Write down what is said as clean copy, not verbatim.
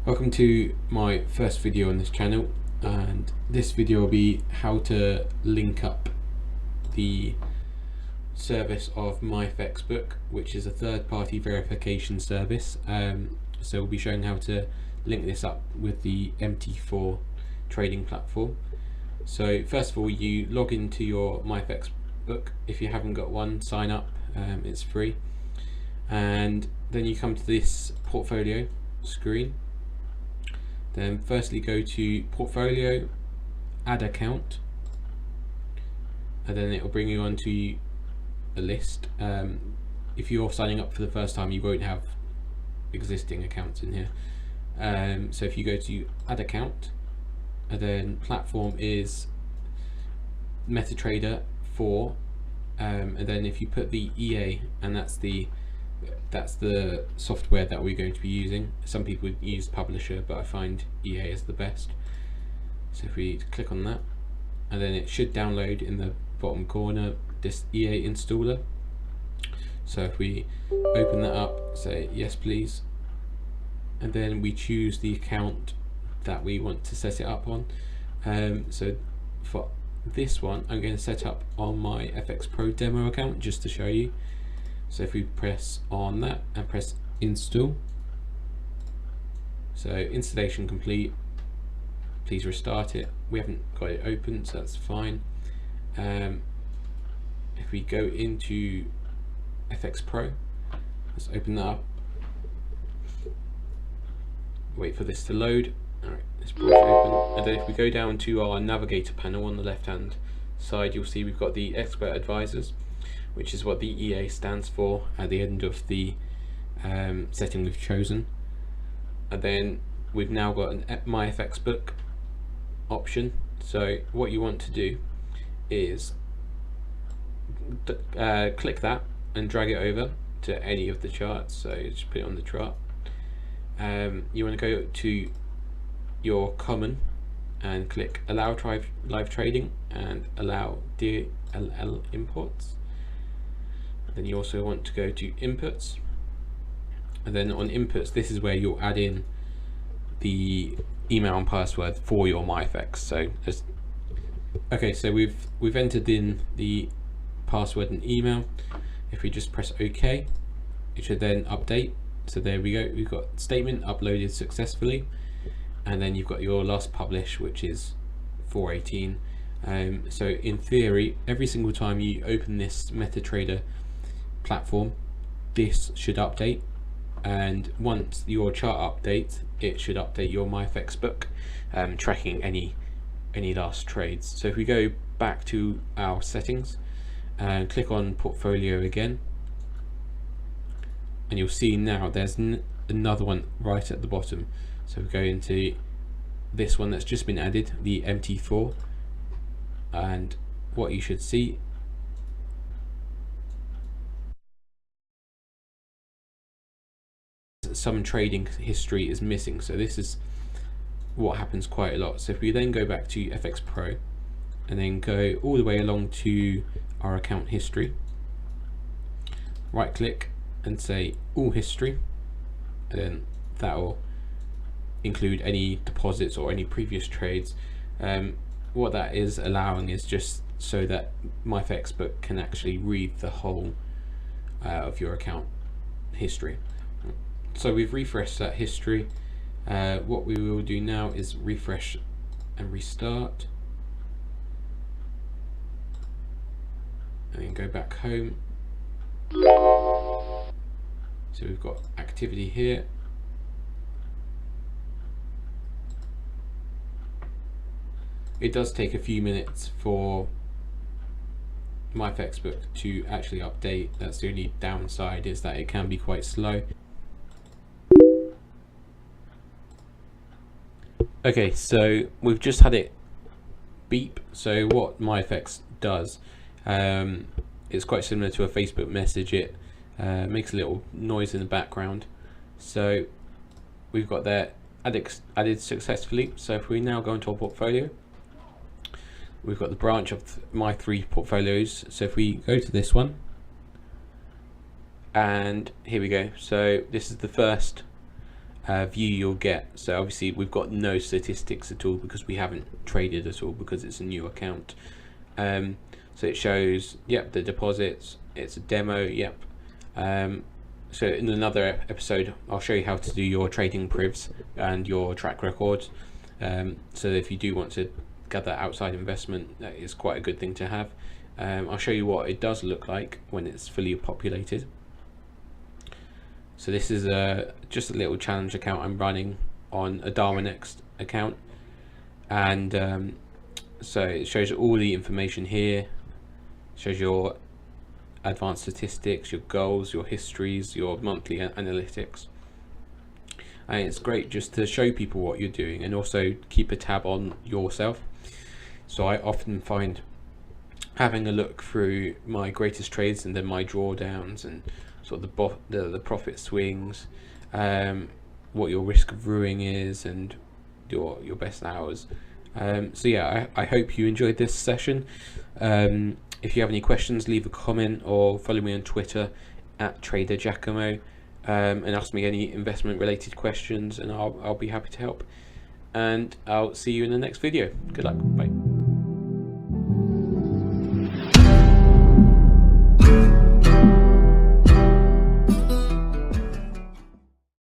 Welcome to my first video on this channel, and this video will be how to link up the service of Myfxbook, which is a third-party verification service. So we'll be showing how to link this up with the MT4 trading platform. So first of all, you log into your Myfxbook. If you haven't got one, sign up, it's free. And then you come to this portfolio screen. Then firstly go to portfolio, add account, and then it will bring you onto a list. If you're signing up for the first time, you won't have existing accounts in here. So if you go to add account, and then platform is MetaTrader 4, and then if you put the EA, and that's the software that we're going to be using. Some people use Publisher, but I find EA is the best. So if we click on that, and then it should download in the bottom corner this EA installer. So if we open that up, say yes please, and then we choose the account that we want to set it up on. So for this one, I'm going to set up on my FX Pro demo account just to show you. So if we press on that and press install, so installation complete, please restart it. We haven't got it open, so that's fine. If we go into FX Pro, let's open that up, wait for this to load. Alright, let's pull it open, and then if we go down to our navigator panel on the left hand side, you'll see we've got the expert advisors, which is what the EA stands for at the end of the setting we've chosen. And then we've now got an Myfxbook option. So what you want to do is click that and drag it over to any of the charts. So just put it on the chart. You want to go to your common and click allow live trading and allow DLL imports. Then you also want to go to inputs, and then on inputs, this is where you'll add in the email and password for your Myfx. So okay, so we've entered in the password and email. If we just press OK, it should then update. So there we go, we've got statement uploaded successfully, and then you've got your last publish, which is 4/18. So in theory, every single time you open this MetaTrader platform, this should update, and once your chart updates, it should update your Myfxbook, tracking any last trades. So if we go back to our settings and click on portfolio again, and you'll see now there's another one right at the bottom. So we go into this one that's just been added, the MT4, and what you should see some trading history is missing. So this is what happens quite a lot. So if we then go back to FX Pro and then go all the way along to our account history, right click and say all history, and then that will include any deposits or any previous trades. What that is allowing is just so that Myfxbook can actually read the whole of your account history. So we've refreshed that history. What we will do now is refresh and restart, and then go back home. So we've got activity here. It does take a few minutes for Myfxbook to actually update. That's the only downside, is that it can be quite slow. Okay, so we've just had it beep. So what Myfx does, it's quite similar to a Facebook message. It makes a little noise in the background. So we've got that added successfully. So if we now go into our portfolio, we've got the branch of my 3 portfolios. So if we go to this one, and here we go. So this is the first view you'll get. So obviously we've got no statistics at all because we haven't traded at all because it's a new account. So it shows, yep, the deposits, it's a demo, yep. So in another episode I'll show you how to do your trading privs and your track records. So if you do want to gather outside investment, that is quite a good thing to have. I'll show you what it does look like when it's fully populated. So this is just a little challenge account I'm running on a Darwinext account, and so it shows all the information here. It shows your advanced statistics, your goals, your histories, your monthly analytics, and it's great just to show people what you're doing and also keep a tab on yourself. So I often find having a look through my greatest trades and then my drawdowns and sort of the profit swings, what your risk of ruining is, and your best hours. So yeah, I hope you enjoyed this session. If you have any questions, leave a comment or follow me on Twitter at Trader Giacomo, and ask me any investment related questions, and I'll be happy to help. And I'll see you in the next video. Good luck. Bye.